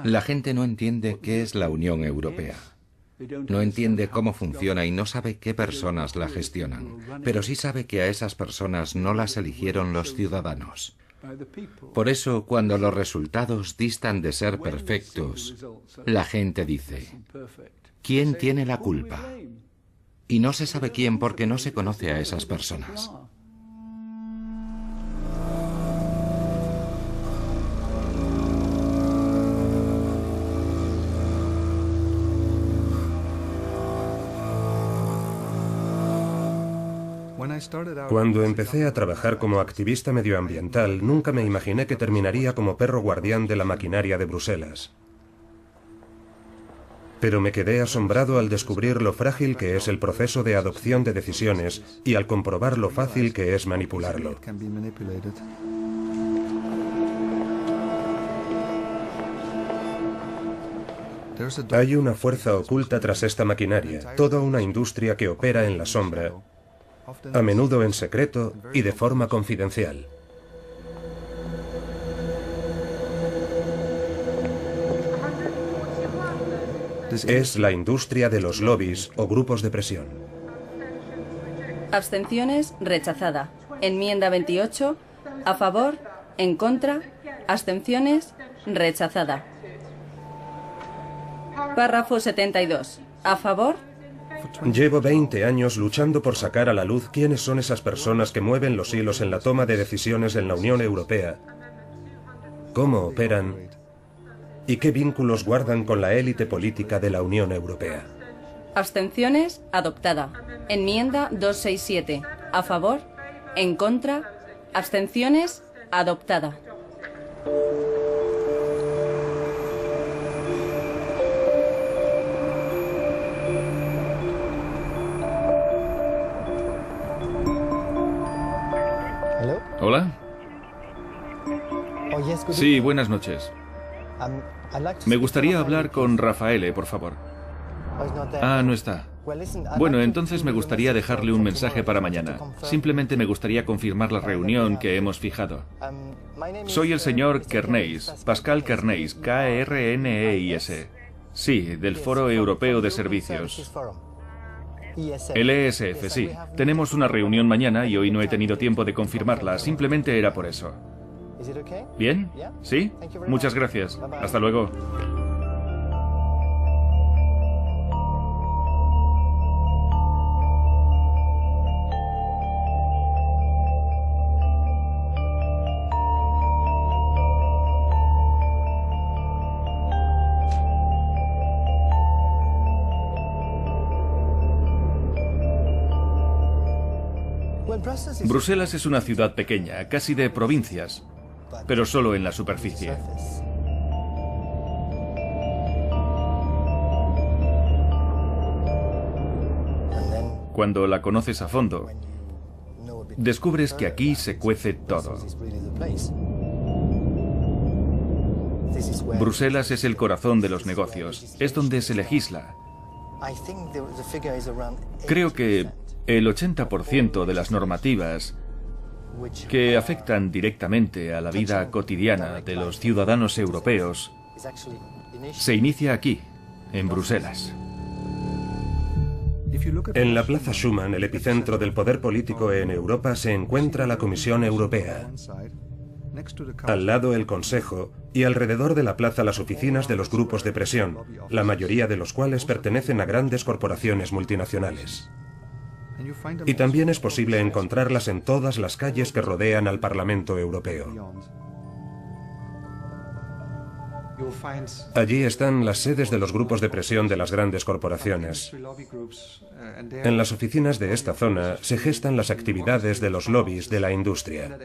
La gente no entiende qué es la Unión Europea. No entiende cómo funciona y no sabe qué personas la gestionan, pero sí sabe que a esas personas no las eligieron los ciudadanos. Por eso, cuando los resultados distan de ser perfectos, la gente dice, ¿quién tiene la culpa? Y no se sabe quién porque no se conoce a esas personas. Cuando empecé a trabajar como activista medioambiental, nunca me imaginé que terminaría como perro guardián de la maquinaria de Bruselas. Pero me quedé asombrado al descubrir lo frágil que es el proceso de adopción de decisiones y al comprobar lo fácil que es manipularlo. Hay una fuerza oculta tras esta maquinaria, toda una industria que opera en la sombra, a menudo en secreto y de forma confidencial. Es la industria de los lobbies o grupos de presión. Abstenciones, rechazada. Enmienda 28, a favor, en contra, abstenciones, rechazada. Párrafo 72, a favor. Llevo 20 años luchando por sacar a la luz quiénes son esas personas que mueven los hilos en la toma de decisiones en la Unión Europea, cómo operan y qué vínculos guardan con la élite política de la Unión Europea. Abstenciones, adoptada. Enmienda 267, a favor, en contra, abstenciones, adoptada. ¿Hola? Sí, buenas noches. Me gustaría hablar con Rafaele, por favor. Ah, no está. Bueno, entonces me gustaría dejarle un mensaje para mañana. Simplemente me gustaría confirmar la reunión que hemos fijado. Soy el señor Kerneis, Pascal Kerneis, K-R-N-E-I-S. Sí, del Foro Europeo de Servicios. El ESF, sí. Tenemos una reunión mañana y hoy no he tenido tiempo de confirmarla. Simplemente era por eso. ¿Bien? ¿Sí? Muchas gracias. Hasta luego. Bruselas es una ciudad pequeña, casi de provincias, pero solo en la superficie. Cuando la conoces a fondo, descubres que aquí se cuece todo. Bruselas es el corazón de los negocios, es donde se legisla. Creo que el 80% de las normativas que afectan directamente a la vida cotidiana de los ciudadanos europeos se inicia aquí, en Bruselas. En la Plaza Schuman, el epicentro del poder político en Europa, se encuentra la Comisión Europea. Al lado el Consejo y alrededor de la plaza las oficinas de los grupos de presión, la mayoría de los cuales pertenecen a grandes corporaciones multinacionales. Y también es posible encontrarlas en todas las calles que rodean al Parlamento Europeo. Allí están las sedes de los grupos de presión de las grandes corporaciones. En las oficinas de esta zona se gestan las actividades de los lobbies de la industria.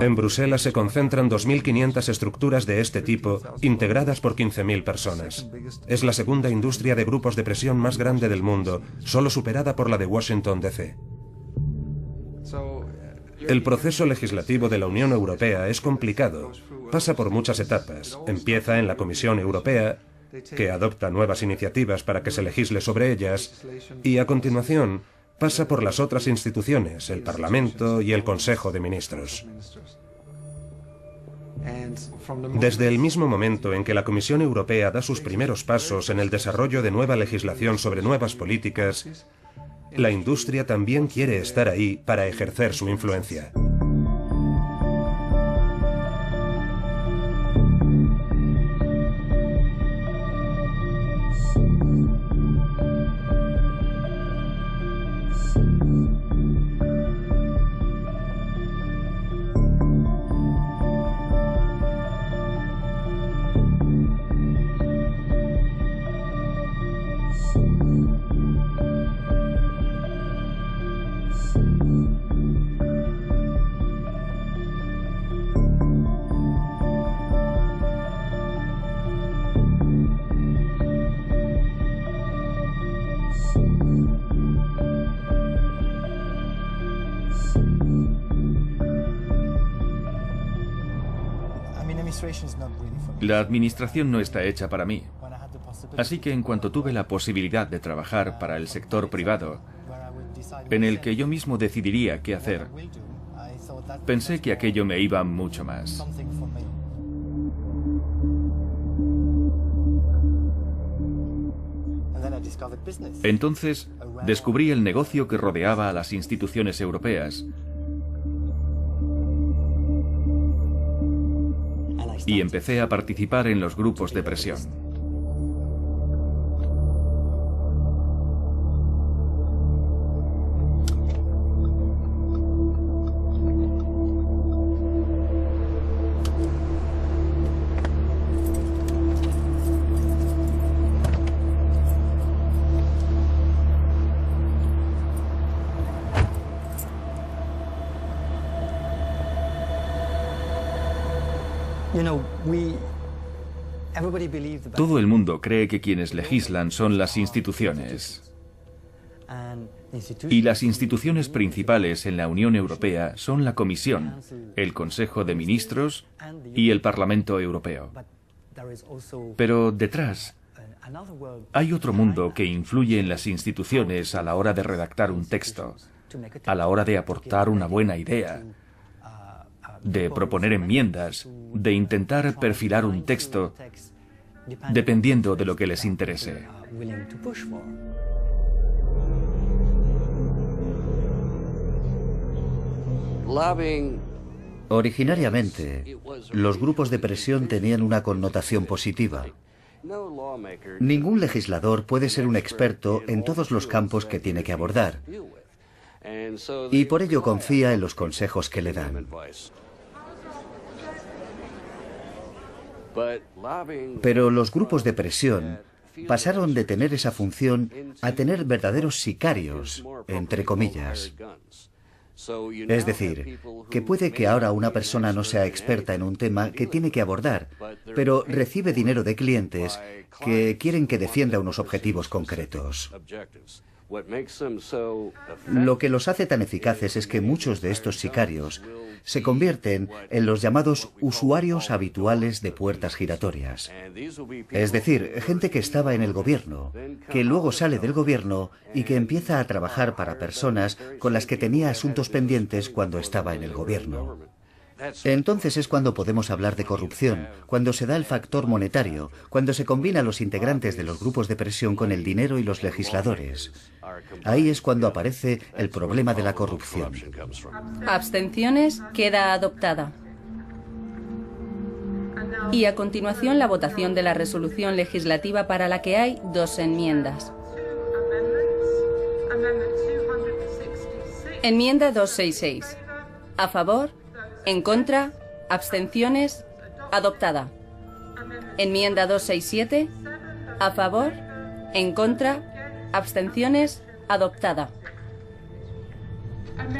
En Bruselas se concentran 2.500 estructuras de este tipo, integradas por 15.000 personas. Es la segunda industria de grupos de presión más grande del mundo, solo superada por la de Washington, D.C. El proceso legislativo de la Unión Europea es complicado. Pasa por muchas etapas. Empieza en la Comisión Europea, que adopta nuevas iniciativas para que se legisle sobre ellas, y a continuación pasa por las otras instituciones, el Parlamento y el Consejo de Ministros. Desde el mismo momento en que la Comisión Europea da sus primeros pasos en el desarrollo de nueva legislación sobre nuevas políticas, la industria también quiere estar ahí para ejercer su influencia. La administración no está hecha para mí. Así que en cuanto tuve la posibilidad de trabajar para el sector privado, en el que yo mismo decidiría qué hacer, pensé que aquello me iba mucho más. Entonces, descubrí el negocio que rodeaba a las instituciones europeas y empecé a participar en los grupos de presión. Todo el mundo cree que quienes legislan son las instituciones. Y las instituciones principales en la Unión Europea son la Comisión, el Consejo de Ministros y el Parlamento Europeo. Pero detrás hay otro mundo que influye en las instituciones a la hora de redactar un texto, a la hora de aportar una buena idea, de proponer enmiendas, de intentar perfilar un texto, dependiendo de lo que les interese. Originariamente, los grupos de presión tenían una connotación positiva. Ningún legislador puede ser un experto en todos los campos que tiene que abordar, y por ello confía en los consejos que le dan. Pero los grupos de presión pasaron de tener esa función a tener verdaderos sicarios, entre comillas. Es decir, que puede que ahora una persona no sea experta en un tema que tiene que abordar, pero recibe dinero de clientes que quieren que defienda unos objetivos concretos. Lo que los hace tan eficaces es que muchos de estos sicarios se convierten en los llamados usuarios habituales de puertas giratorias. Es decir, gente que estaba en el gobierno, que luego sale del gobierno y que empieza a trabajar para personas con las que tenía asuntos pendientes cuando estaba en el gobierno. Entonces es cuando podemos hablar de corrupción, cuando se da el factor monetario, cuando se combina los integrantes de los grupos de presión con el dinero y los legisladores. Ahí es cuando aparece el problema de la corrupción. Abstenciones, queda adoptada. Y a continuación la votación de la resolución legislativa para la que hay 2 enmiendas. Enmienda 266. A favor. En contra, abstenciones, adoptada. Enmienda 267, a favor, en contra, abstenciones, adoptada.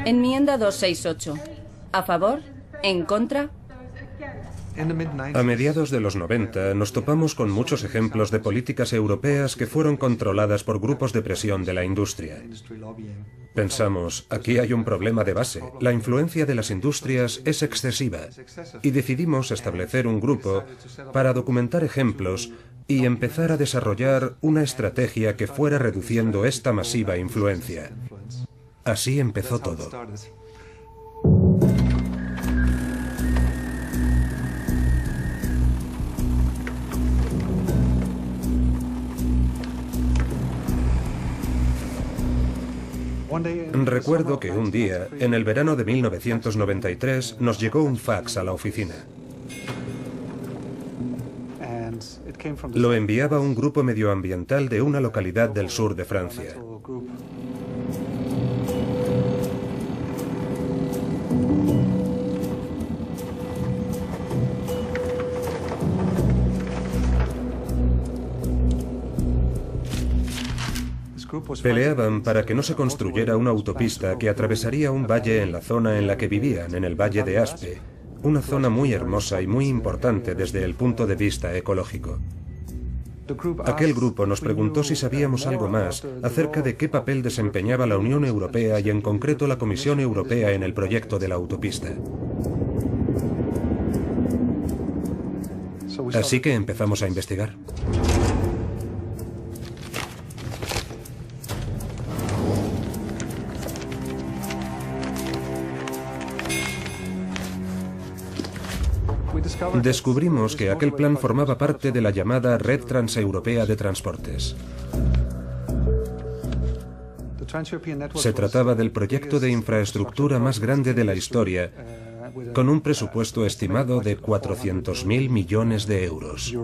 Enmienda 268, a favor, en contra. A mediados de los 90 nos topamos con muchos ejemplos de políticas europeas que fueron controladas por grupos de presión de la industria. Pensamos, aquí hay un problema de base, la influencia de las industrias es excesiva, y decidimos establecer un grupo para documentar ejemplos y empezar a desarrollar una estrategia que fuera reduciendo esta masiva influencia. Así empezó todo. Recuerdo que un día, en el verano de 1993, nos llegó un fax a la oficina. Lo enviaba un grupo medioambiental de una localidad del sur de Francia. Peleaban para que no se construyera una autopista que atravesaría un valle en la zona en la que vivían, en el Valle de Aspe, una zona muy hermosa y muy importante desde el punto de vista ecológico. Aquel grupo nos preguntó si sabíamos algo más acerca de qué papel desempeñaba la Unión Europea y en concreto la Comisión Europea en el proyecto de la autopista. Así que empezamos a investigar. Descubrimos que aquel plan formaba parte de la llamada Red Transeuropea de Transportes. Se trataba del proyecto de infraestructura más grande de la historia, con un presupuesto estimado de 400.000 millones de euros.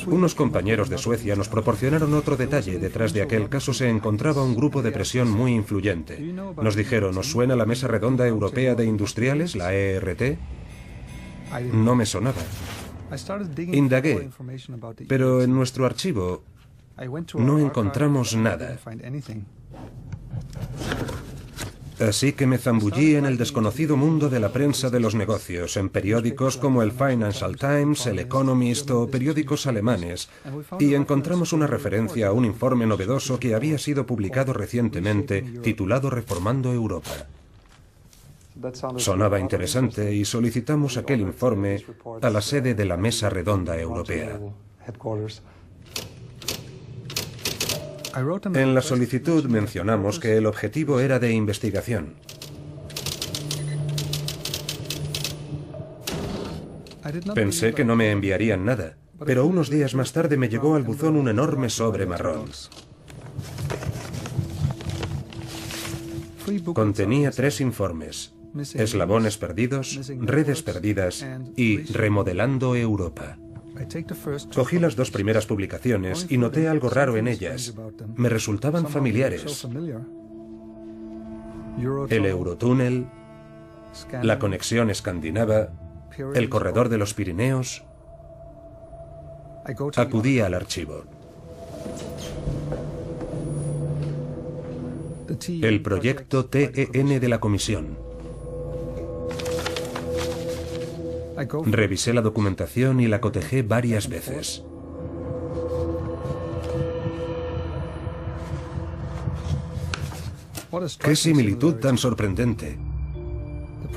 Unos compañeros de Suecia nos proporcionaron otro detalle. Detrás de aquel caso se encontraba un grupo de presión muy influyente. Nos dijeron, ¿os suena la Mesa Redonda Europea de Industriales, la ERT? No me sonaba. Indagué, pero en nuestro archivo no encontramos nada. Así que me zambullí en el desconocido mundo de la prensa de los negocios, en periódicos como el Financial Times, el Economist o periódicos alemanes, y encontramos una referencia a un informe novedoso que había sido publicado recientemente, titulado Reformando Europa. Sonaba interesante y solicitamos aquel informe a la sede de la Mesa Redonda Europea. En la solicitud mencionamos que el objetivo era de investigación. Pensé que no me enviarían nada, pero unos días más tarde me llegó al buzón un enorme sobre marrón. Contenía 3 informes: Eslabones perdidos, Redes perdidas y Remodelando Europa. Cogí las 2 primeras publicaciones y noté algo raro en ellas. Me resultaban familiares. El Eurotúnel, la conexión escandinava, el corredor de los Pirineos. Acudí al archivo. El proyecto TEN de la Comisión. Revisé la documentación y la cotejé varias veces. ¡Qué similitud tan sorprendente!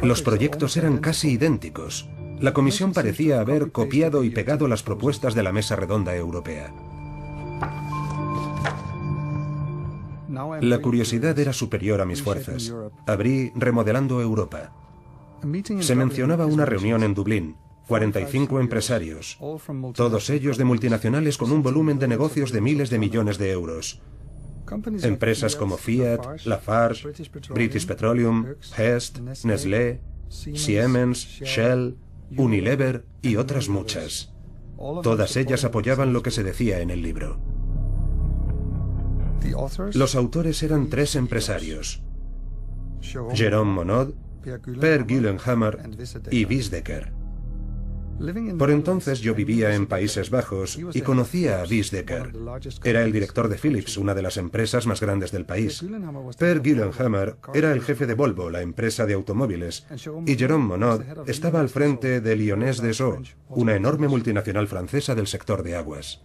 Los proyectos eran casi idénticos. La Comisión parecía haber copiado y pegado las propuestas de la Mesa Redonda Europea. La curiosidad era superior a mis fuerzas. Abrí Remodelando Europa. Se mencionaba una reunión en Dublín, 45 empresarios, todos ellos de multinacionales con un volumen de negocios de miles de millones de euros. Empresas como Fiat, Lafarge, British Petroleum, Hess, Nestlé, Siemens, Shell, Unilever y otras muchas. Todas ellas apoyaban lo que se decía en el libro. Los autores eran 3 empresarios: Jérôme Monod, Per Gyllenhammar y Vissdecker. Por entonces yo vivía en Países Bajos y conocía a Vissdecker. Era el director de Philips, una de las empresas más grandes del país. Per Gyllenhammar era el jefe de Volvo, la empresa de automóviles, y Jérôme Monod estaba al frente de Lyonnaise des Eaux, una enorme multinacional francesa del sector de aguas.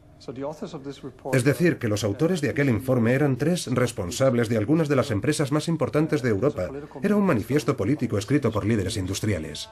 Es decir, que los autores de aquel informe eran 3 responsables de algunas de las empresas más importantes de Europa. Era un manifiesto político escrito por líderes industriales.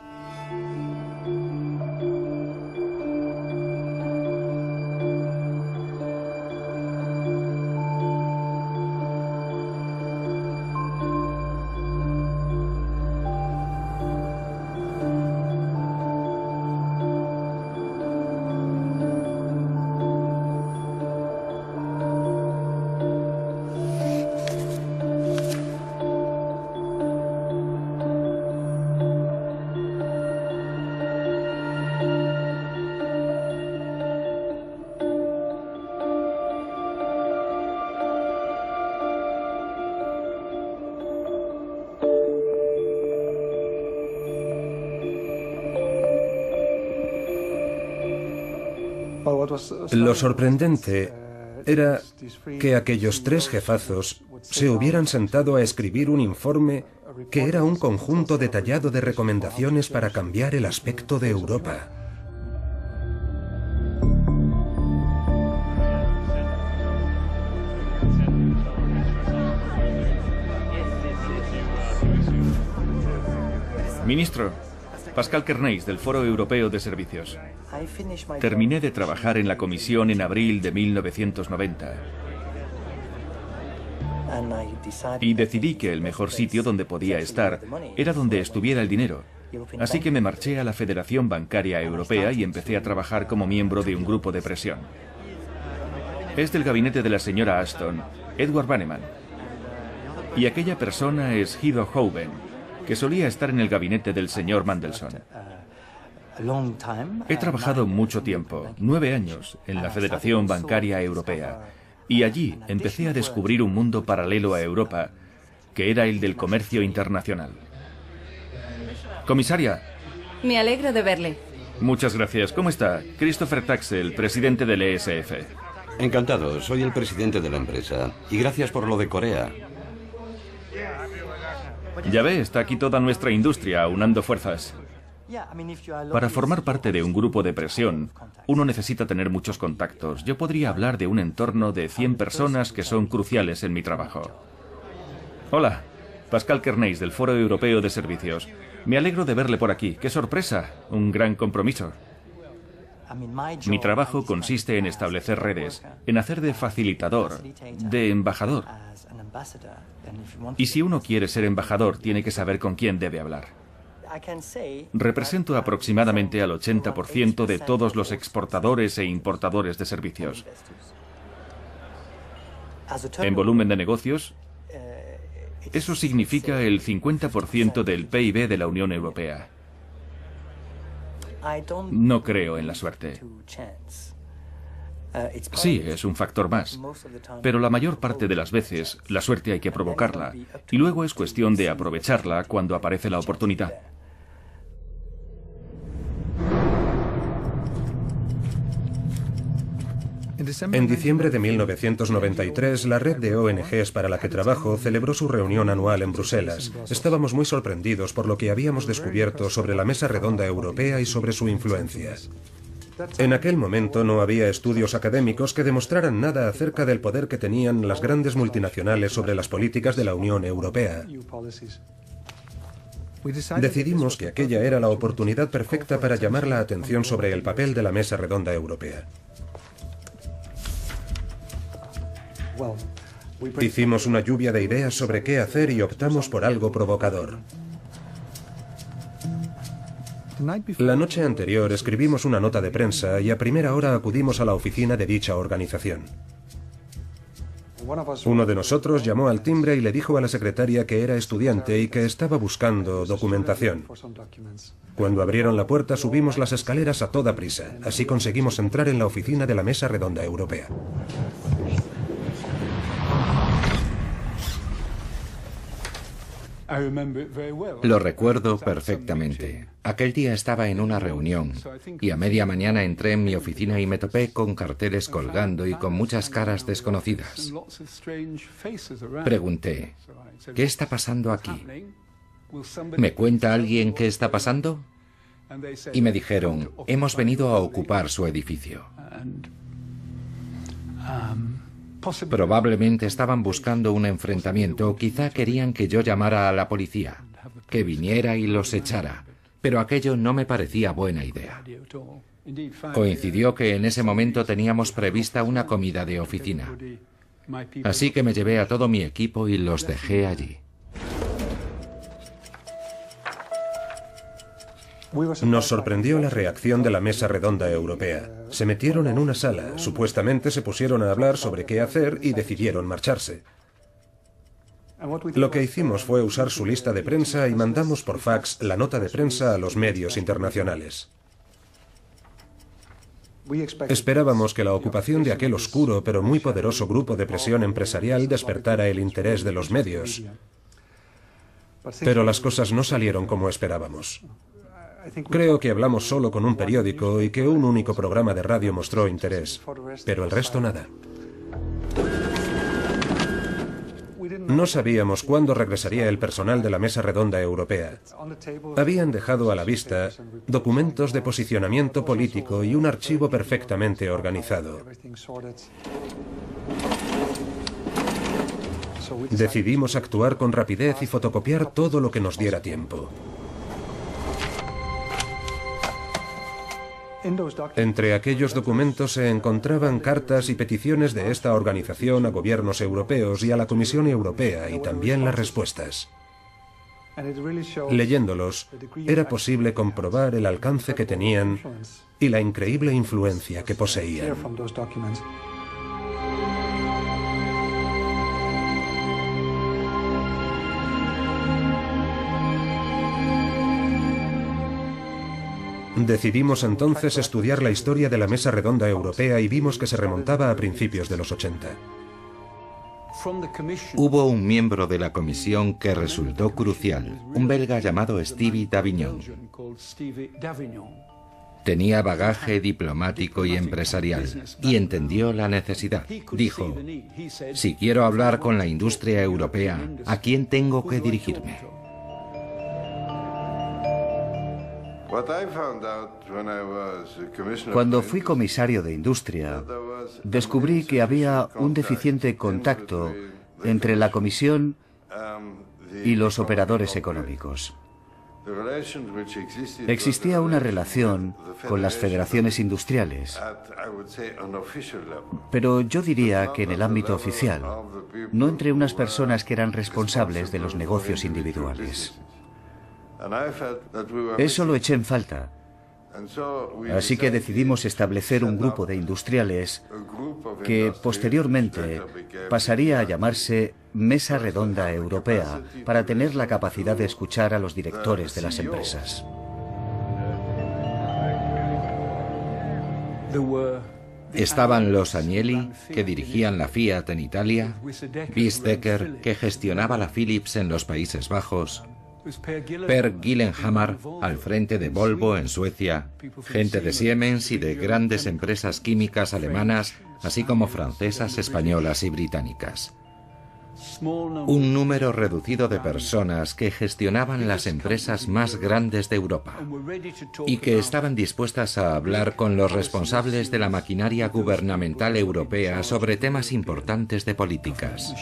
Lo sorprendente era que aquellos 3 jefazos se hubieran sentado a escribir un informe que era un conjunto detallado de recomendaciones para cambiar el aspecto de Europa. Ministro, Pascal Kerneis, del Foro Europeo de Servicios. Terminé de trabajar en la comisión en abril de 1990. Y decidí que el mejor sitio donde podía estar era donde estuviera el dinero. Así que me marché a la Federación Bancaria Europea y empecé a trabajar como miembro de un grupo de presión. Es del gabinete de la señora Ashton, Edward Banneman. Y aquella persona es Guido Houben, que solía estar en el gabinete del señor Mandelson. He trabajado mucho tiempo, 9 años, en la Federación Bancaria Europea, y allí empecé a descubrir un mundo paralelo a Europa, que era el del comercio internacional. Comisaria. Me alegro de verle. Muchas gracias. ¿Cómo está? Christopher Taxel, presidente del ESF. Encantado, soy el presidente de la empresa. Y gracias por lo de Corea. Ya ve, está aquí toda nuestra industria aunando fuerzas. Para formar parte de un grupo de presión, uno necesita tener muchos contactos. Yo podría hablar de un entorno de 100 personas que son cruciales en mi trabajo. Hola, Pascal Kerneis, del Foro Europeo de Servicios. Me alegro de verle por aquí. ¡Qué sorpresa! Un gran compromiso. Mi trabajo consiste en establecer redes, en hacer de facilitador, de embajador. Y si uno quiere ser embajador, tiene que saber con quién debe hablar. Represento aproximadamente al 80% de todos los exportadores e importadores de servicios. En volumen de negocios, eso significa el 50% del PIB de la Unión Europea. No creo en la suerte. Sí, es un factor más. Pero la mayor parte de las veces, la suerte hay que provocarla. Y luego es cuestión de aprovecharla cuando aparece la oportunidad. En diciembre de 1993, la red de ONGs para la que trabajo celebró su reunión anual en Bruselas. Estábamos muy sorprendidos por lo que habíamos descubierto sobre la Mesa Redonda Europea y sobre su influencia. En aquel momento no había estudios académicos que demostraran nada acerca del poder que tenían las grandes multinacionales sobre las políticas de la Unión Europea. Decidimos que aquella era la oportunidad perfecta para llamar la atención sobre el papel de la Mesa Redonda Europea. Hicimos una lluvia de ideas sobre qué hacer y optamos por algo provocador. La noche anterior escribimos una nota de prensa y a primera hora acudimos a la oficina de dicha organización. Uno de nosotros llamó al timbre y le dijo a la secretaria que era estudiante y que estaba buscando documentación. Cuando abrieron la puerta subimos las escaleras a toda prisa. Así conseguimos entrar en la oficina de la Mesa Redonda Europea. Lo recuerdo perfectamente. Aquel día estaba en una reunión y a media mañana entré en mi oficina y me topé con carteles colgando y con muchas caras desconocidas. Pregunté, ¿qué está pasando aquí? ¿Me cuenta alguien qué está pasando? Y me dijeron, hemos venido a ocupar su edificio. Probablemente estaban buscando un enfrentamiento o quizá querían que yo llamara a la policía, que viniera y los echara, pero aquello no me parecía buena idea. Coincidió que en ese momento teníamos prevista una comida de oficina, así que me llevé a todo mi equipo y los dejé allí. Nos sorprendió la reacción de la Mesa Redonda Europea. Se metieron en una sala, supuestamente se pusieron a hablar sobre qué hacer y decidieron marcharse. Lo que hicimos fue usar su lista de prensa y mandamos por fax la nota de prensa a los medios internacionales. Esperábamos que la ocupación de aquel oscuro pero muy poderoso grupo de presión empresarial despertara el interés de los medios. Pero las cosas no salieron como esperábamos. Creo que hablamos solo con un periódico y que un único programa de radio mostró interés, pero el resto nada. No sabíamos cuándo regresaría el personal de la Mesa Redonda Europea. Habían dejado a la vista documentos de posicionamiento político y un archivo perfectamente organizado. Decidimos actuar con rapidez y fotocopiar todo lo que nos diera tiempo. Entre aquellos documentos se encontraban cartas y peticiones de esta organización a gobiernos europeos y a la Comisión Europea, y también las respuestas. Leyéndolos, era posible comprobar el alcance que tenían y la increíble influencia que poseían. Decidimos entonces estudiar la historia de la Mesa Redonda Europea y vimos que se remontaba a principios de los 80. Hubo un miembro de la comisión que resultó crucial, un belga llamado Stevie Davignon. Tenía bagaje diplomático y empresarial y entendió la necesidad. Dijo, si quiero hablar con la industria europea, ¿a quién tengo que dirigirme? Cuando fui comisario de Industria, descubrí que había un deficiente contacto entre la Comisión y los operadores económicos. Existía una relación con las federaciones industriales, pero yo diría que en el ámbito oficial, no entre unas personas que eran responsables de los negocios individuales. Eso lo eché en falta. Así que decidimos establecer un grupo de industriales que posteriormente pasaría a llamarse Mesa Redonda Europea para tener la capacidad de escuchar a los directores de las empresas. Estaban los Agnelli, que dirigían la Fiat en Italia, Wies Dekker, que gestionaba la Philips en los Países Bajos, Per Gyllenhammar al frente de Volvo en Suecia, gente de Siemens y de grandes empresas químicas alemanas, así como francesas, españolas y británicas. Un número reducido de personas que gestionaban las empresas más grandes de Europa y que estaban dispuestas a hablar con los responsables de la maquinaria gubernamental europea sobre temas importantes de políticas.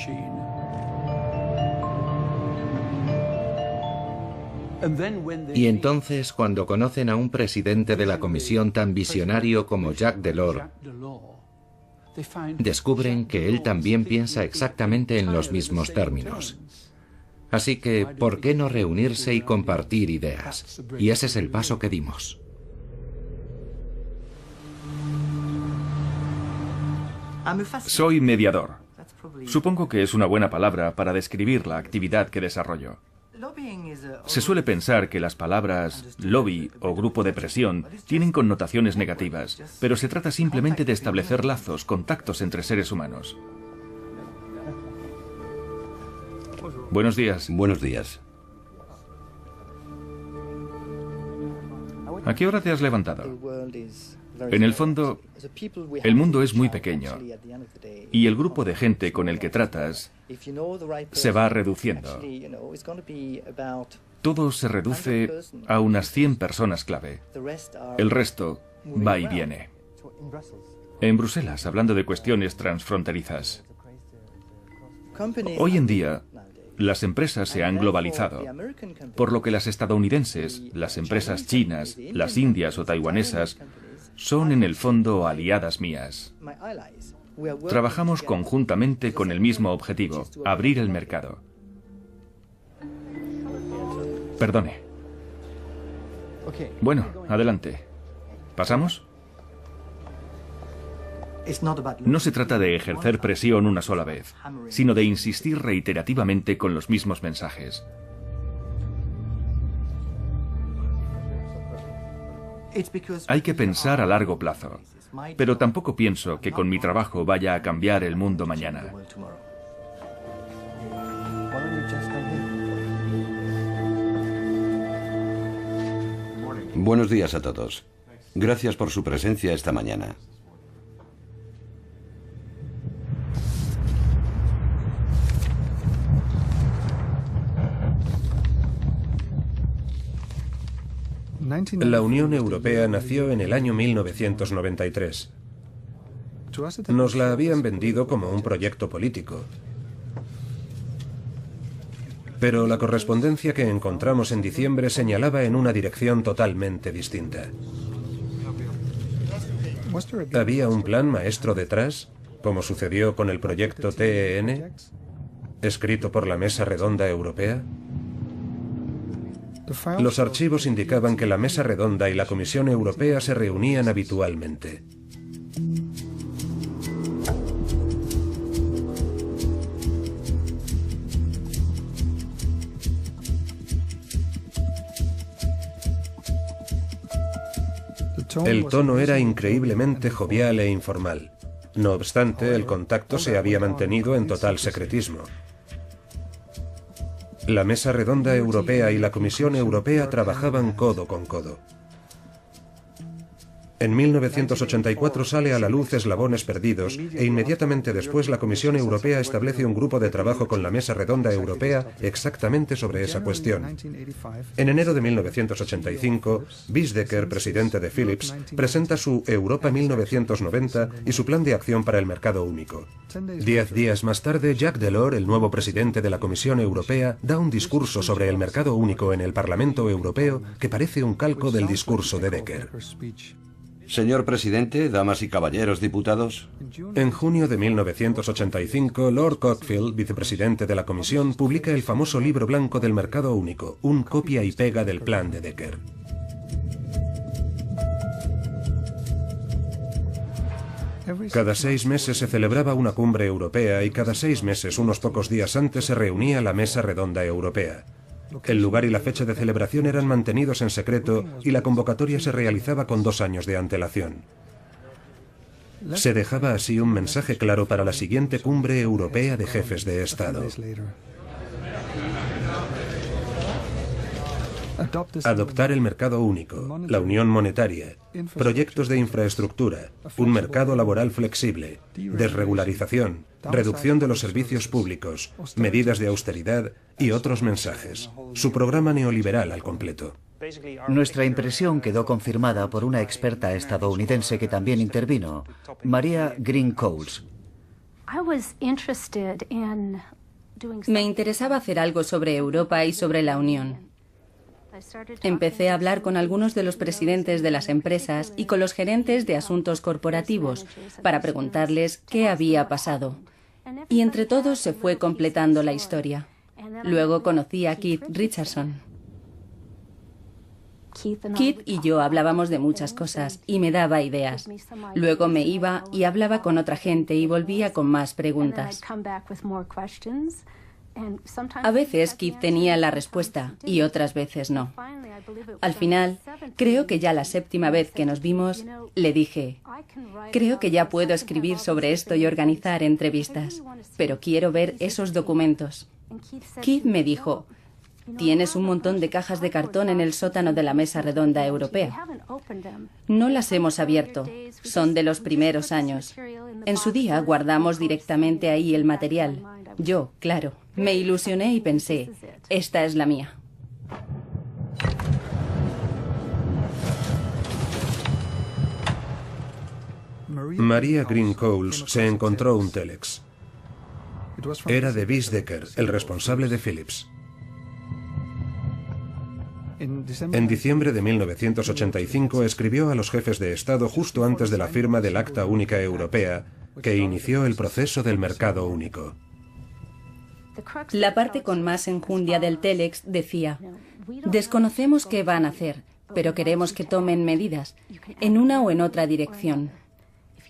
Y entonces, cuando conocen a un presidente de la Comisión tan visionario como Jacques Delors, descubren que él también piensa exactamente en los mismos términos. Así que, ¿por qué no reunirse y compartir ideas? Y ese es el paso que dimos. Soy mediador. Supongo que es una buena palabra para describir la actividad que desarrollo. Se suele pensar que las palabras lobby o grupo de presión tienen connotaciones negativas, pero se trata simplemente de establecer lazos, contactos entre seres humanos. Buenos días. Buenos días. ¿A qué hora te has levantado? En el fondo, el mundo es muy pequeño y el grupo de gente con el que tratas se va reduciendo. Todo se reduce a unas 100 personas clave. El resto va y viene. En Bruselas, hablando de cuestiones transfronterizas. Hoy en día, las empresas se han globalizado, por lo que las estadounidenses, las empresas chinas, las indias o taiwanesas son en el fondo aliadas mías. Trabajamos conjuntamente con el mismo objetivo, abrir el mercado. Perdone. Bueno, adelante. ¿Pasamos? No se trata de ejercer presión una sola vez, sino de insistir reiterativamente con los mismos mensajes. Hay que pensar a largo plazo, pero tampoco pienso que con mi trabajo vaya a cambiar el mundo mañana. Buenos días a todos. Gracias por su presencia esta mañana. La Unión Europea nació en el año 1993. Nos la habían vendido como un proyecto político. Pero la correspondencia que encontramos en diciembre señalaba en una dirección totalmente distinta. ¿Había un plan maestro detrás, como sucedió con el proyecto TEN, escrito por la Mesa Redonda Europea? Los archivos indicaban que la Mesa Redonda y la Comisión Europea se reunían habitualmente. El tono era increíblemente jovial e informal. No obstante, el contacto se había mantenido en total secretismo. La Mesa Redonda Europea y la Comisión Europea trabajaban codo con codo. En 1984 sale a la luz Eslabones Perdidos e inmediatamente después la Comisión Europea establece un grupo de trabajo con la Mesa Redonda Europea exactamente sobre esa cuestión. En enero de 1985, Vizdeker, presidente de Philips, presenta su Europa 1990 y su plan de acción para el mercado único. 10 días más tarde, Jacques Delors, el nuevo presidente de la Comisión Europea, da un discurso sobre el mercado único en el Parlamento Europeo que parece un calco del discurso de Becker. Señor presidente, damas y caballeros diputados. En junio de 1985, Lord Cockfield, vicepresidente de la Comisión, publica el famoso Libro Blanco del Mercado Único, un copia y pega del plan de Becker. Cada 6 meses se celebraba una cumbre europea y cada 6 meses, unos pocos días antes, se reunía la Mesa Redonda Europea. El lugar y la fecha de celebración eran mantenidos en secreto y la convocatoria se realizaba con 2 años de antelación. Se dejaba así un mensaje claro para la siguiente cumbre europea de jefes de Estado. Adoptar el mercado único, la unión monetaria, proyectos de infraestructura, un mercado laboral flexible, desregularización, reducción de los servicios públicos, medidas de austeridad y otros mensajes. Su programa neoliberal al completo. Nuestra impresión quedó confirmada por una experta estadounidense que también intervino, Maria Green Coles. Me interesaba hacer algo sobre Europa y sobre la Unión. Empecé a hablar con algunos de los presidentes de las empresas y con los gerentes de asuntos corporativos para preguntarles qué había pasado. Y entre todos se fue completando la historia. Luego conocí a Keith Richardson. Keith y yo hablábamos de muchas cosas y me daba ideas. Luego me iba y hablaba con otra gente y volvía con más preguntas. A veces Keith tenía la respuesta y otras veces no. Al final, creo que ya la 7ª vez que nos vimos, le dije, creo que ya puedo escribir sobre esto y organizar entrevistas, pero quiero ver esos documentos. Keith me dijo, tienes un montón de cajas de cartón en el sótano de la Mesa Redonda Europea. No las hemos abierto, son de los primeros años. En su día guardamos directamente ahí el material. Yo, claro, me ilusioné y pensé, esta es la mía. Maria Green Coles se encontró un telex. Era de Vizdeker, el responsable de Philips. En diciembre de 1985 escribió a los jefes de Estado justo antes de la firma del Acta Única Europea, que inició el proceso del mercado único. La parte con más enjundia del telex decía, desconocemos qué van a hacer, pero queremos que tomen medidas, en una o en otra dirección.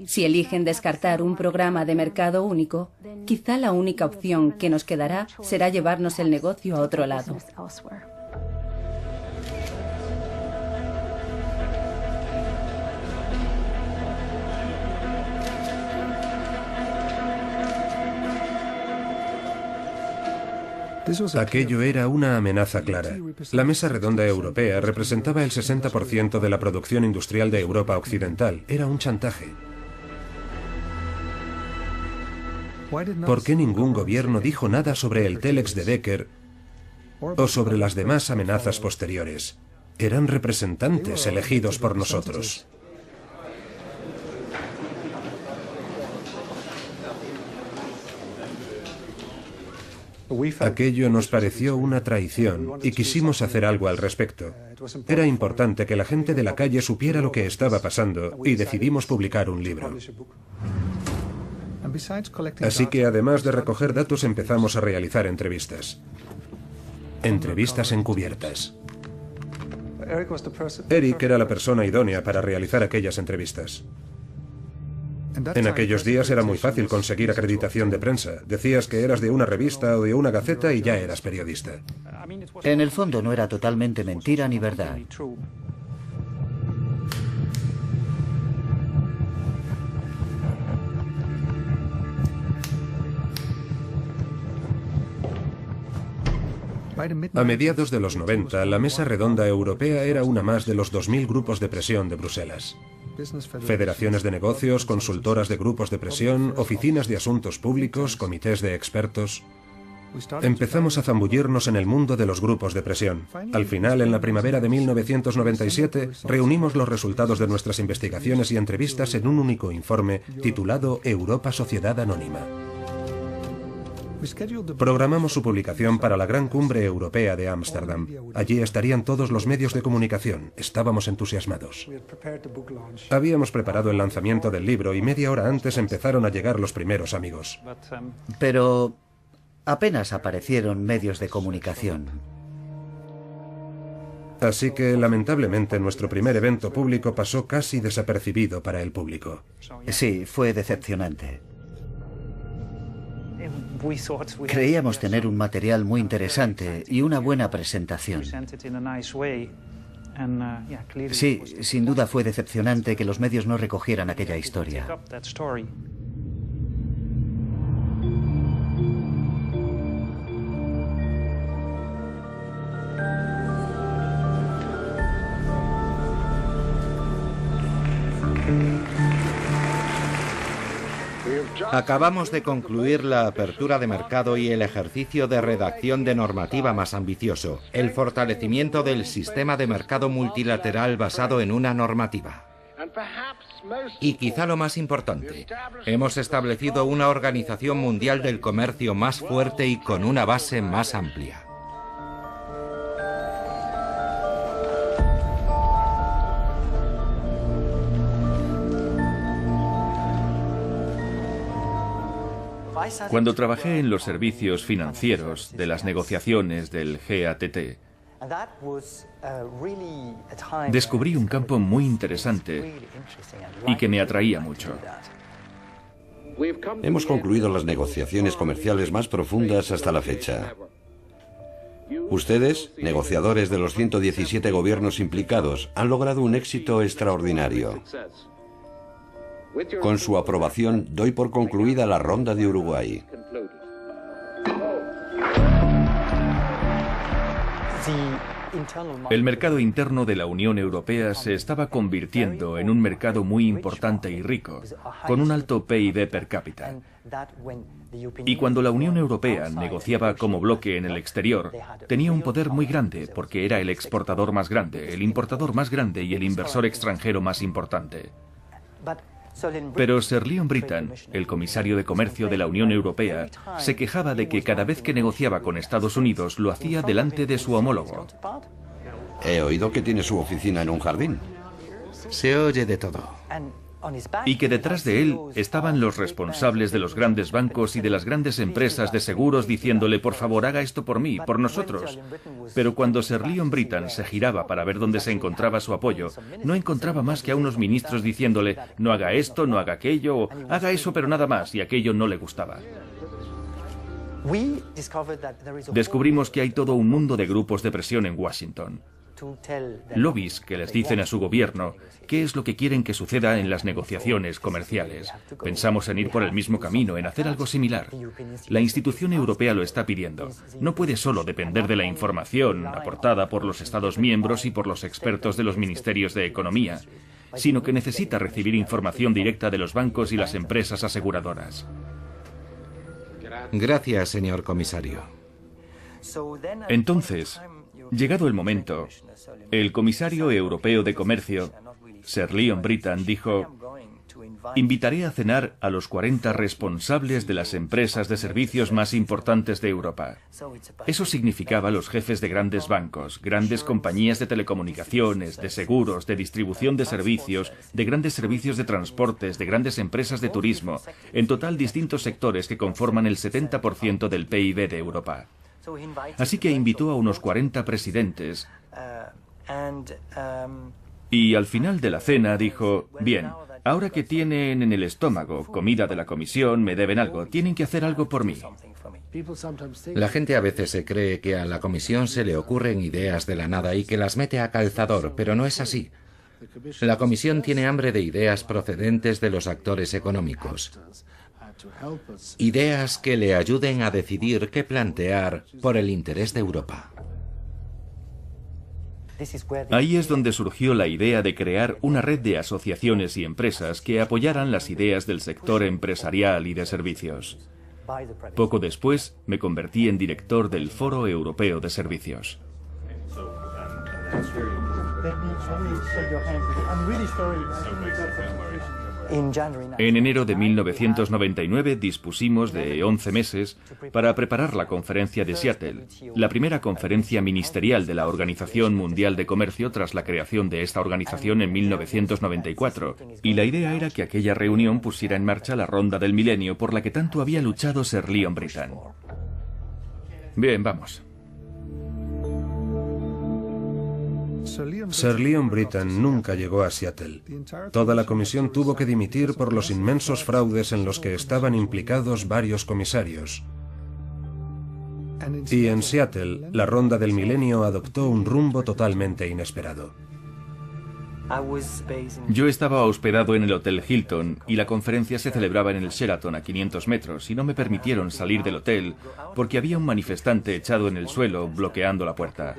Si eligen descartar un programa de mercado único, quizá la única opción que nos quedará será llevarnos el negocio a otro lado. Aquello era una amenaza clara. La Mesa Redonda Europea representaba el 60% de la producción industrial de Europa Occidental. Era un chantaje. ¿Por qué ningún gobierno dijo nada sobre el Telex de Decker o sobre las demás amenazas posteriores? Eran representantes elegidos por nosotros. Aquello nos pareció una traición y quisimos hacer algo al respecto. Era importante que la gente de la calle supiera lo que estaba pasando y decidimos publicar un libro. Así que además de recoger datos empezamos a realizar entrevistas. Entrevistas encubiertas. Eric era la persona idónea para realizar aquellas entrevistas. En aquellos días era muy fácil conseguir acreditación de prensa. Decías que eras de una revista o de una gaceta y ya eras periodista. En el fondo no era totalmente mentira ni verdad. A mediados de los 90, la Mesa Redonda Europea era una más de los 2000 grupos de presión de Bruselas. Federaciones de negocios, consultoras de grupos de presión, oficinas de asuntos públicos, comités de expertos. Empezamos a zambullirnos en el mundo de los grupos de presión. Al final, en la primavera de 1997, reunimos los resultados de nuestras investigaciones y entrevistas en un único informe titulado Europa Sociedad Anónima. Programamos su publicación para la Gran Cumbre Europea de Ámsterdam. Allí estarían todos los medios de comunicación. Estábamos entusiasmados. Habíamos preparado el lanzamiento del libro y media hora antes empezaron a llegar los primeros amigos. Pero apenas aparecieron medios de comunicación. Así que, lamentablemente, nuestro primer evento público pasó casi desapercibido para el público. Sí, fue decepcionante. Creíamos tener un material muy interesante y una buena presentación. Sí, sin duda fue decepcionante que los medios no recogieran aquella historia. Acabamos de concluir la apertura de mercado y el ejercicio de redacción de normativa más ambicioso, el fortalecimiento del sistema de mercado multilateral basado en una normativa. Y quizá lo más importante, hemos establecido una organización mundial del comercio más fuerte y con una base más amplia. Cuando trabajé en los servicios financieros de las negociaciones del GATT, descubrí un campo muy interesante y que me atraía mucho. Hemos concluido las negociaciones comerciales más profundas hasta la fecha. Ustedes, negociadores de los 117 gobiernos implicados, han logrado un éxito extraordinario. Con su aprobación, doy por concluida la ronda de Uruguay. El mercado interno de la Unión Europea se estaba convirtiendo en un mercado muy importante y rico, con un alto PIB per cápita. Y cuando la Unión Europea negociaba como bloque en el exterior, tenía un poder muy grande porque era el exportador más grande, el importador más grande y el inversor extranjero más importante. Pero Sir Leon Brittan, el comisario de comercio de la Unión Europea, se quejaba de que cada vez que negociaba con Estados Unidos lo hacía delante de su homólogo. He oído que tiene su oficina en un jardín. Se oye de todo. Y que detrás de él estaban los responsables de los grandes bancos y de las grandes empresas de seguros diciéndole, por favor, haga esto por mí, por nosotros. Pero cuando Sir Leon Brittan se giraba para ver dónde se encontraba su apoyo, no encontraba más que a unos ministros diciéndole, no haga esto, no haga aquello, o haga eso pero nada más, y aquello no le gustaba. Descubrimos que hay todo un mundo de grupos de presión en Washington. Lobbies que les dicen a su gobierno qué es lo que quieren que suceda en las negociaciones comerciales. Pensamos en ir por el mismo camino, en hacer algo similar. La institución europea lo está pidiendo. No puede solo depender de la información aportada por los Estados miembros y por los expertos de los ministerios de Economía, sino que necesita recibir información directa de los bancos y las empresas aseguradoras. Gracias, señor comisario. Entonces, llegado el momento, el comisario europeo de Comercio, Sir Leon Brittan, dijo: invitaré a cenar a los 40 responsables de las empresas de servicios más importantes de Europa. Eso significaba los jefes de grandes bancos, grandes compañías de telecomunicaciones, de seguros, de distribución de servicios, de grandes servicios de transportes, de grandes empresas de turismo, en total distintos sectores que conforman el 70% del PIB de Europa. Así que invitó a unos 40 presidentes y al final de la cena dijo: bien, ahora que tienen en el estómago comida de la comisión, me deben algo, tienen que hacer algo por mí. La gente a veces se cree que a la comisión se le ocurren ideas de la nada y que las mete a calzador, pero no es así. La comisión tiene hambre de ideas procedentes de los actores económicos. Ideas que le ayuden a decidir qué plantear por el interés de Europa. Ahí es donde surgió la idea de crear una red de asociaciones y empresas que apoyaran las ideas del sector empresarial y de servicios. Poco después me convertí en director del Foro Europeo de Servicios. En enero de 1999 dispusimos de 11 meses para preparar la conferencia de Seattle, la primera conferencia ministerial de la Organización Mundial de Comercio tras la creación de esta organización en 1994, y la idea era que aquella reunión pusiera en marcha la ronda del milenio por la que tanto había luchado Sir Leon Brittan. Bien, vamos. Sir Leon Brittan nunca llegó a Seattle. Toda la comisión tuvo que dimitir por los inmensos fraudes en los que estaban implicados varios comisarios. Y en Seattle, la ronda del milenio adoptó un rumbo totalmente inesperado. Yo estaba hospedado en el Hotel Hilton y la conferencia se celebraba en el Sheraton a 500 metros y no me permitieron salir del hotel porque había un manifestante echado en el suelo bloqueando la puerta.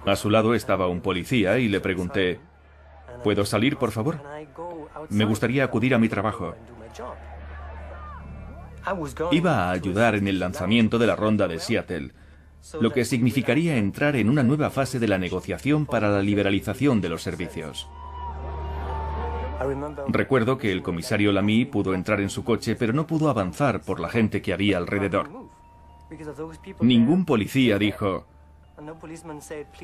A su lado estaba un policía y le pregunté: ¿puedo salir, por favor? Me gustaría acudir a mi trabajo. Iba a ayudar en el lanzamiento de la ronda de Seattle, lo que significaría entrar en una nueva fase de la negociación para la liberalización de los servicios. Recuerdo que el comisario Lamy pudo entrar en su coche, pero no pudo avanzar por la gente que había alrededor. Ningún policía dijo: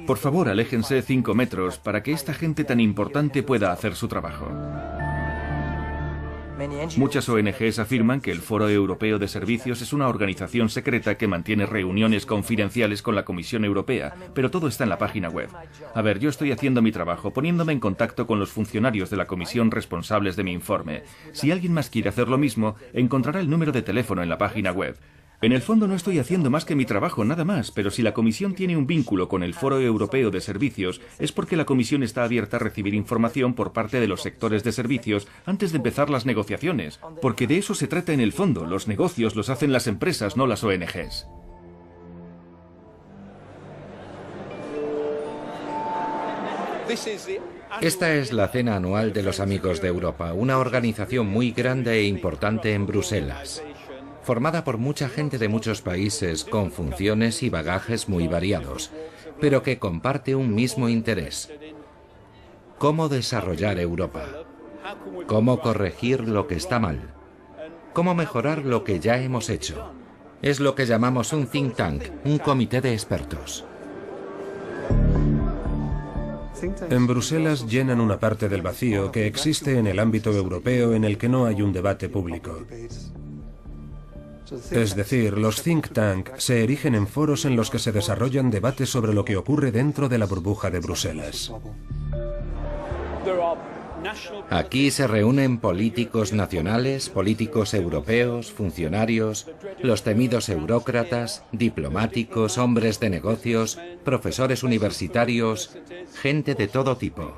por favor, aléjense 5 metros para que esta gente tan importante pueda hacer su trabajo. Muchas ONGs afirman que el Foro Europeo de Servicios es una organización secreta que mantiene reuniones confidenciales con la Comisión Europea, pero todo está en la página web. A ver, yo estoy haciendo mi trabajo, poniéndome en contacto con los funcionarios de la Comisión responsables de mi informe. Si alguien más quiere hacer lo mismo, encontrará el número de teléfono en la página web. En el fondo no estoy haciendo más que mi trabajo, nada más, pero si la Comisión tiene un vínculo con el Foro Europeo de Servicios, es porque la Comisión está abierta a recibir información por parte de los sectores de servicios antes de empezar las negociaciones, porque de eso se trata en el fondo. Los negocios los hacen las empresas, no las ONGs. Esta es la cena anual de los Amigos de Europa, una organización muy grande e importante en Bruselas, formada por mucha gente de muchos países con funciones y bagajes muy variados, pero que comparte un mismo interés: cómo desarrollar Europa, cómo corregir lo que está mal, cómo mejorar lo que ya hemos hecho. Es lo que llamamos un think tank, un comité de expertos. En Bruselas llenan una parte del vacío que existe en el ámbito europeo en el que no hay un debate público. Es decir, los think tank se erigen en foros en los que se desarrollan debates sobre lo que ocurre dentro de la burbuja de Bruselas. Aquí se reúnen políticos nacionales, políticos europeos, funcionarios, los temidos eurócratas, diplomáticos, hombres de negocios, profesores universitarios, gente de todo tipo.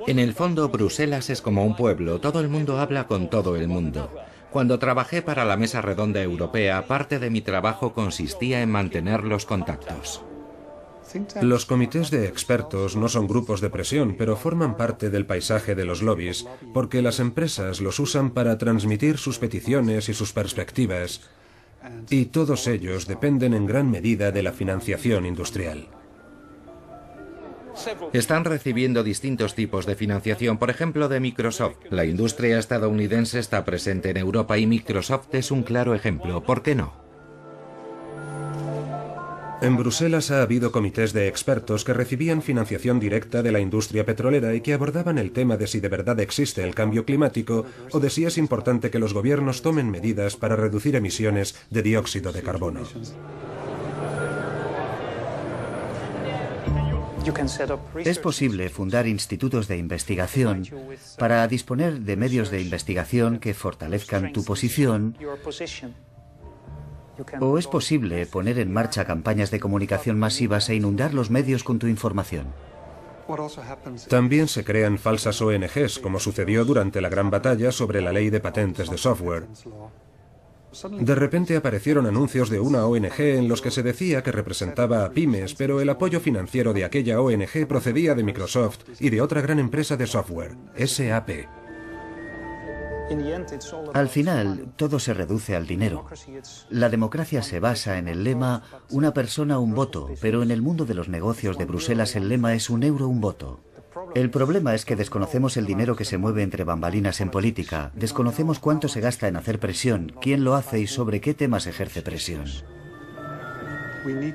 En el fondo, Bruselas es como un pueblo, todo el mundo habla con todo el mundo. Cuando trabajé para la Mesa Redonda Europea, parte de mi trabajo consistía en mantener los contactos. Los comités de expertos no son grupos de presión, pero forman parte del paisaje de los lobbies, porque las empresas los usan para transmitir sus peticiones y sus perspectivas, y todos ellos dependen en gran medida de la financiación industrial. Están recibiendo distintos tipos de financiación, por ejemplo, de Microsoft. La industria estadounidense está presente en Europa y Microsoft es un claro ejemplo. ¿Por qué no? En Bruselas ha habido comités de expertos que recibían financiación directa de la industria petrolera y que abordaban el tema de si de verdad existe el cambio climático o de si es importante que los gobiernos tomen medidas para reducir emisiones de dióxido de carbono. Es posible fundar institutos de investigación para disponer de medios de investigación que fortalezcan tu posición. O es posible poner en marcha campañas de comunicación masivas e inundar los medios con tu información. También se crean falsas ONGs, como sucedió durante la gran batalla sobre la ley de patentes de software. De repente aparecieron anuncios de una ONG en los que se decía que representaba a pymes, pero el apoyo financiero de aquella ONG procedía de Microsoft y de otra gran empresa de software, SAP. Al final, todo se reduce al dinero. La democracia se basa en el lema «una persona, un voto», pero en el mundo de los negocios de Bruselas el lema es «un euro, un voto». El problema es que desconocemos el dinero que se mueve entre bambalinas en política, desconocemos cuánto se gasta en hacer presión, quién lo hace y sobre qué temas ejerce presión.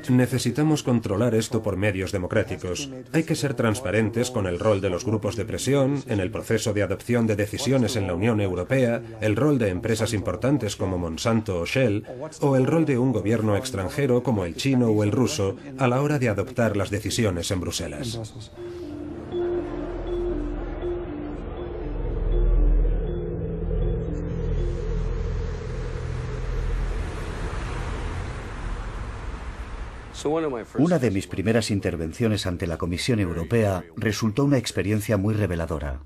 Necesitamos controlar esto por medios democráticos. Hay que ser transparentes con el rol de los grupos de presión, en el proceso de adopción de decisiones en la Unión Europea, el rol de empresas importantes como Monsanto o Shell, o el rol de un gobierno extranjero como el chino o el ruso a la hora de adoptar las decisiones en Bruselas. Una de mis primeras intervenciones ante la Comisión Europea resultó una experiencia muy reveladora.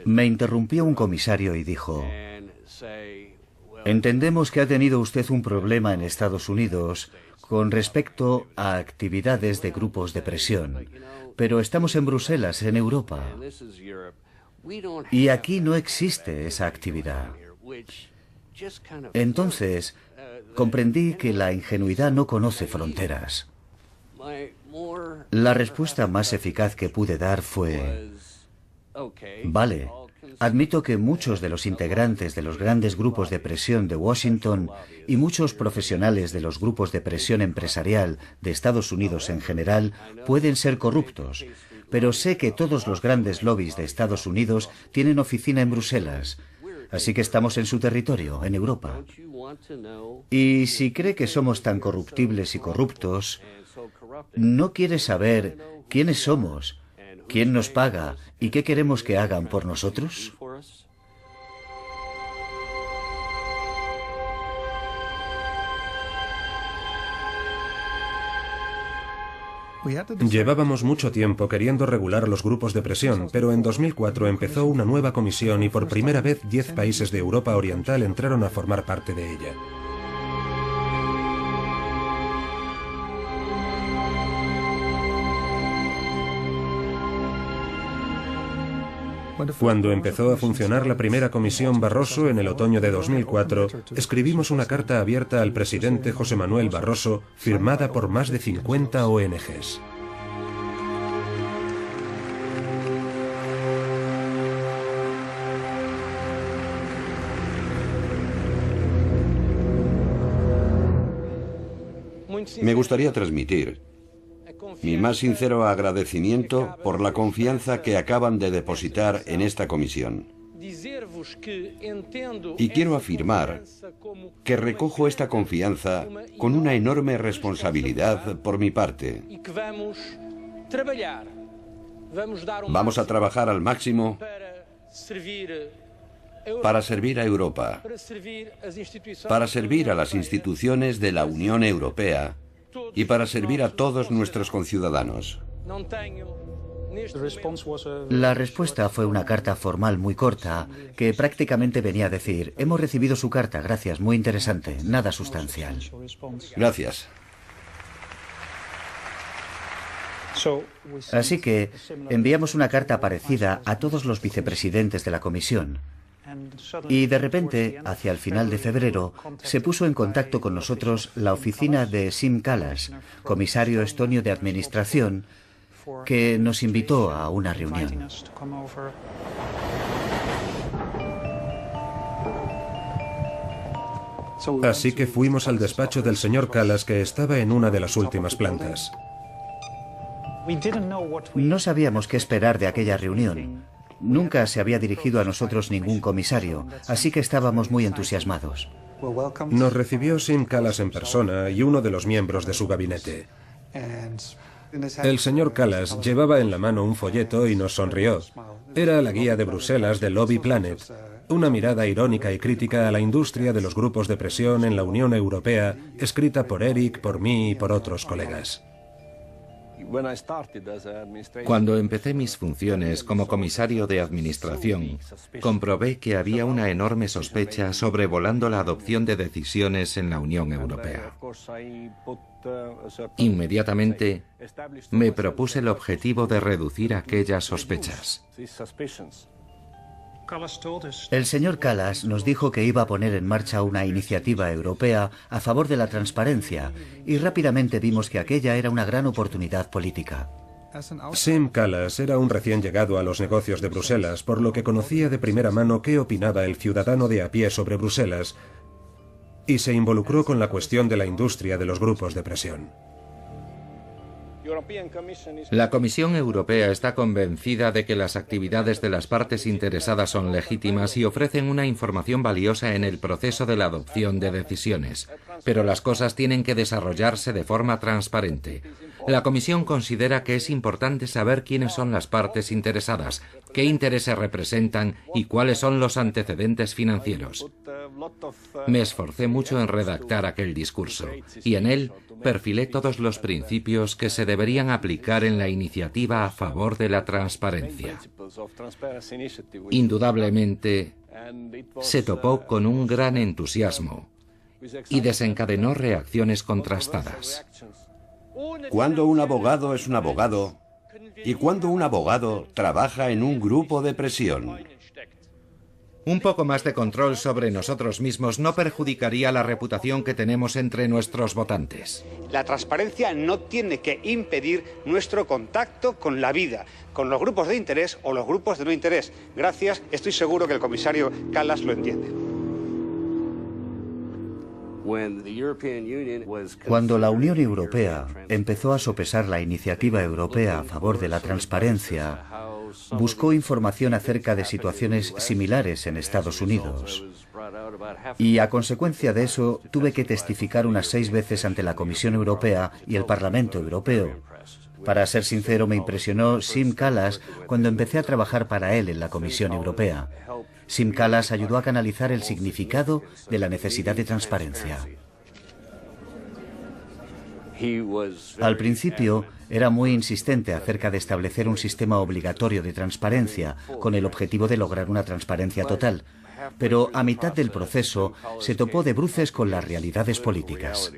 Me interrumpió un comisario y dijo: «Entendemos que ha tenido usted un problema en Estados Unidos con respecto a actividades de grupos de presión, pero estamos en Bruselas, en Europa, y aquí no existe esa actividad». Entonces, comprendí que la ingenuidad no conoce fronteras. La respuesta más eficaz que pude dar fue: «Vale, admito que muchos de los integrantes de los grandes grupos de presión de Washington y muchos profesionales de los grupos de presión empresarial de Estados Unidos en general pueden ser corruptos, pero sé que todos los grandes lobbies de Estados Unidos tienen oficina en Bruselas. Así que estamos en su territorio, en Europa. Y si cree que somos tan corruptibles y corruptos, ¿no quiere saber quiénes somos, quién nos paga y qué queremos que hagan por nosotros? Llevábamos mucho tiempo queriendo regular los grupos de presión, pero en 2004 empezó una nueva comisión y por primera vez 10 países de Europa Oriental entraron a formar parte de ella. Cuando empezó a funcionar la primera comisión Barroso en el otoño de 2004, escribimos una carta abierta al presidente José Manuel Barroso, firmada por más de 50 ONGs. Me gustaría transmitir mi más sincero agradecimiento por la confianza que acaban de depositar en esta comisión. Y quiero afirmar que recojo esta confianza con una enorme responsabilidad por mi parte. Vamos a trabajar al máximo para servir a Europa, para servir a las instituciones de la Unión Europea y para servir a todos nuestros conciudadanos. La respuesta fue una carta formal muy corta que prácticamente venía a decir: hemos recibido su carta, gracias, muy interesante, nada sustancial. Gracias. Así que enviamos una carta parecida a todos los vicepresidentes de la Comisión. Y de repente, hacia el final de febrero, se puso en contacto con nosotros la oficina de Siim Kallas, comisario estonio de Administración, que nos invitó a una reunión. Así que fuimos al despacho del señor Kallas, que estaba en una de las últimas plantas. No sabíamos qué esperar de aquella reunión. Nunca se había dirigido a nosotros ningún comisario, así que estábamos muy entusiasmados. Nos recibió Siim Kallas en persona y uno de los miembros de su gabinete. El señor Kallas llevaba en la mano un folleto y nos sonrió. Era la guía de Bruselas de Lobby Planet, una mirada irónica y crítica a la industria de los grupos de presión en la Unión Europea, escrita por Eric, por mí y por otros colegas. Cuando empecé mis funciones como comisario de administración, comprobé que había una enorme sospecha sobrevolando la adopción de decisiones en la Unión Europea. Inmediatamente me propuse el objetivo de reducir aquellas sospechas. El señor Kallas nos dijo que iba a poner en marcha una iniciativa europea a favor de la transparencia y rápidamente vimos que aquella era una gran oportunidad política. Siim Kallas era un recién llegado a los negocios de Bruselas, por lo que conocía de primera mano qué opinaba el ciudadano de a pie sobre Bruselas y se involucró con la cuestión de la industria de los grupos de presión. La Comisión Europea está convencida de que las actividades de las partes interesadas son legítimas y ofrecen una información valiosa en el proceso de la adopción de decisiones, pero las cosas tienen que desarrollarse de forma transparente. La Comisión considera que es importante saber quiénes son las partes interesadas, qué intereses representan y cuáles son los antecedentes financieros. Me esforcé mucho en redactar aquel discurso y en él perfilé todos los principios que se deberían aplicar en la iniciativa a favor de la transparencia. Indudablemente, se topó con un gran entusiasmo y desencadenó reacciones contrastadas. Cuando un abogado es un abogado y cuando un abogado trabaja en un grupo de presión. Un poco más de control sobre nosotros mismos no perjudicaría la reputación que tenemos entre nuestros votantes. La transparencia no tiene que impedir nuestro contacto con la vida, con los grupos de interés o los grupos de no interés. Gracias, estoy seguro que el comisario Kallas lo entiende. Cuando la Unión Europea empezó a sopesar la iniciativa europea a favor de la transparencia, buscó información acerca de situaciones similares en Estados Unidos. Y a consecuencia de eso, tuve que testificar unas 6 veces ante la Comisión Europea y el Parlamento Europeo. Para ser sincero, me impresionó Siim Kallas cuando empecé a trabajar para él en la Comisión Europea. Siim Kallas ayudó a canalizar el significado de la necesidad de transparencia. Al principio, era muy insistente acerca de establecer un sistema obligatorio de transparencia con el objetivo de lograr una transparencia total, pero a mitad del proceso se topó de bruces con las realidades políticas.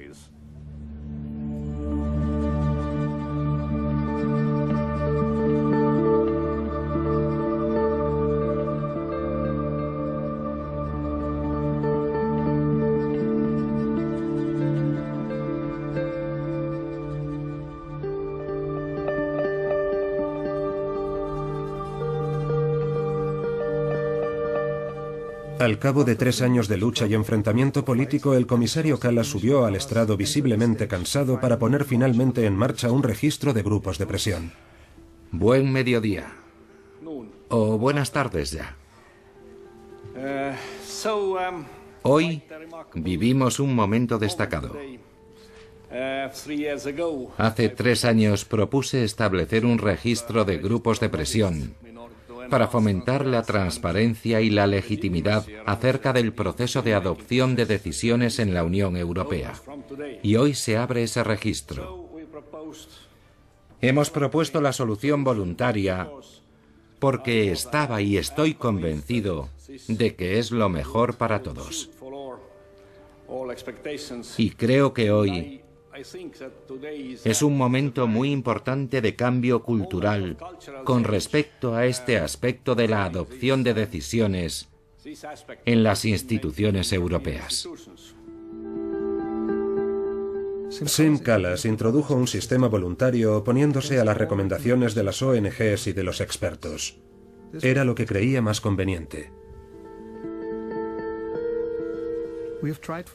Al cabo de 3 años de lucha y enfrentamiento político, el comisario Kallas subió al estrado visiblemente cansado para poner finalmente en marcha un registro de grupos de presión. Buen mediodía. O buenas tardes ya. Hoy vivimos un momento destacado. Hace 3 años propuse establecer un registro de grupos de presión para fomentar la transparencia y la legitimidad acerca del proceso de adopción de decisiones en la Unión Europea. Y hoy se abre ese registro. Hemos propuesto la solución voluntaria porque estaba y estoy convencido de que es lo mejor para todos. Y creo que hoy es un momento muy importante de cambio cultural con respecto a este aspecto de la adopción de decisiones en las instituciones europeas. Siim Kallas introdujo un sistema voluntario oponiéndose a las recomendaciones de las ONGs y de los expertos. Era lo que creía más conveniente.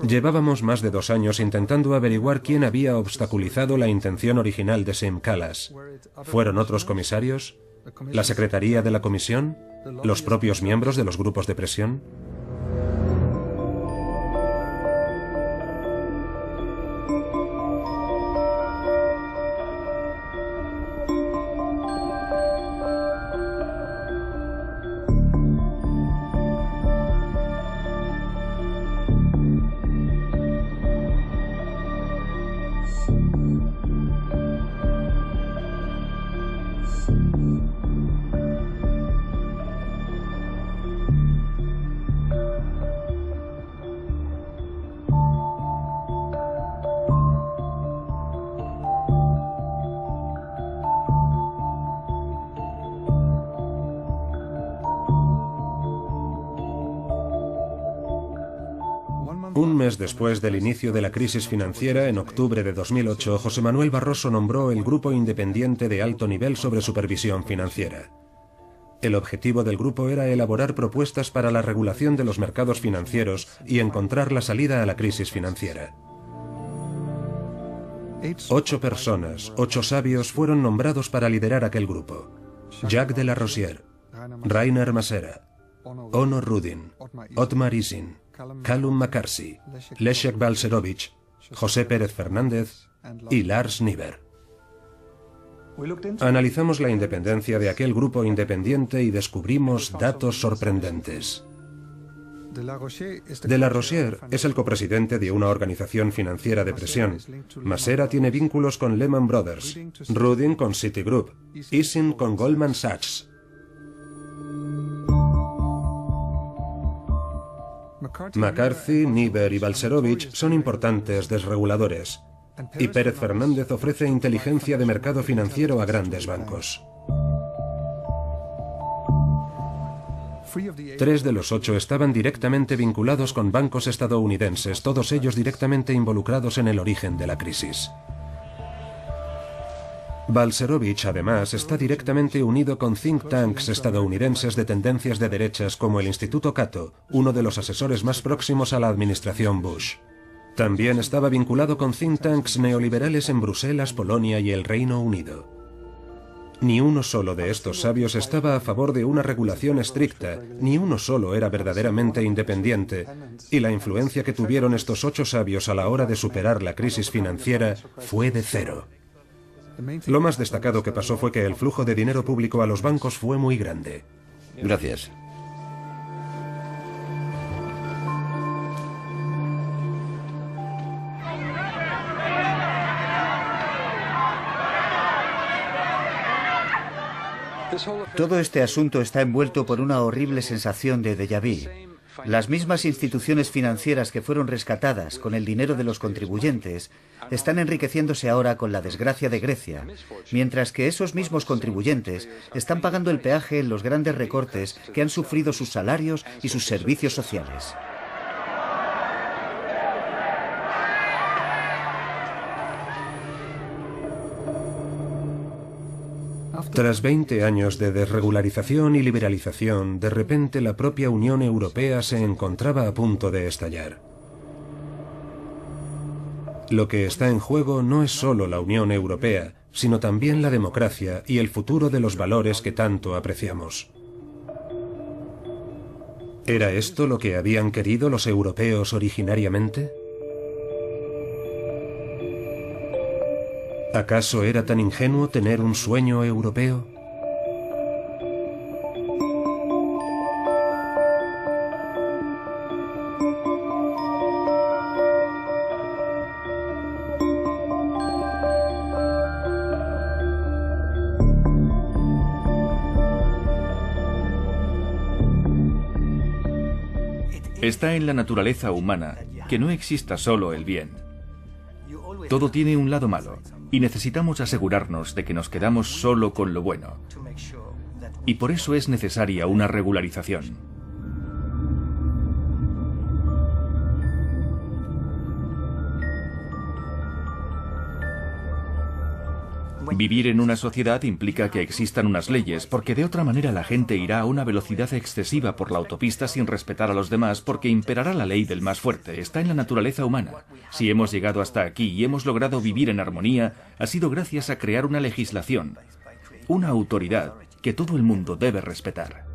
Llevábamos más de 2 años intentando averiguar quién había obstaculizado la intención original de Siim Kallas. ¿Fueron otros comisarios? ¿La secretaría de la comisión? ¿Los propios miembros de los grupos de presión? Un mes después del inicio de la crisis financiera, en octubre de 2008, José Manuel Barroso nombró el Grupo Independiente de Alto Nivel sobre Supervisión Financiera. El objetivo del grupo era elaborar propuestas para la regulación de los mercados financieros y encontrar la salida a la crisis financiera. 8 personas, 8 sabios fueron nombrados para liderar aquel grupo. Jacques de la Rosière, Rainer Masera, Onno Rudin, Otmar Isin, Callum McCarthy, Leszek Balcerowicz, José Pérez Fernández y Lars Niber. Analizamos la independencia de aquel grupo independiente y descubrimos datos sorprendentes. De la Rosière es el copresidente de una organización financiera de presión. Masera tiene vínculos con Lehman Brothers, Rudin con Citigroup, Isin con Goldman Sachs. McCarthy, Niber y Balcerowicz son importantes desreguladores, y Pérez Fernández ofrece inteligencia de mercado financiero a grandes bancos. 3 de los 8 estaban directamente vinculados con bancos estadounidenses, todos ellos directamente involucrados en el origen de la crisis. Balcerowicz, además, está directamente unido con think tanks estadounidenses de tendencias de derechas como el Instituto Cato, uno de los asesores más próximos a la administración Bush. También estaba vinculado con think tanks neoliberales en Bruselas, Polonia y el Reino Unido. Ni uno solo de estos sabios estaba a favor de una regulación estricta, ni uno solo era verdaderamente independiente, y la influencia que tuvieron estos 8 sabios a la hora de superar la crisis financiera fue de 0. Lo más destacado que pasó fue que el flujo de dinero público a los bancos fue muy grande. Gracias. Todo este asunto está envuelto por una horrible sensación de déjà vu. Las mismas instituciones financieras que fueron rescatadas con el dinero de los contribuyentes están enriqueciéndose ahora con la desgracia de Grecia, mientras que esos mismos contribuyentes están pagando el peaje en los grandes recortes que han sufrido sus salarios y sus servicios sociales. Tras 20 años de desregularización y liberalización, de repente la propia Unión Europea se encontraba a punto de estallar. Lo que está en juego no es solo la Unión Europea, sino también la democracia y el futuro de los valores que tanto apreciamos. ¿Era esto lo que habían querido los europeos originariamente? ¿Acaso era tan ingenuo tener un sueño europeo? Está en la naturaleza humana que no exista solo el bien. Todo tiene un lado malo y necesitamos asegurarnos de que nos quedamos solo con lo bueno. Y por eso es necesaria una regularización. Vivir en una sociedad implica que existan unas leyes, porque de otra manera la gente irá a una velocidad excesiva por la autopista sin respetar a los demás, porque imperará la ley del más fuerte. Está en la naturaleza humana. Si hemos llegado hasta aquí y hemos logrado vivir en armonía, ha sido gracias a crear una legislación, una autoridad que todo el mundo debe respetar.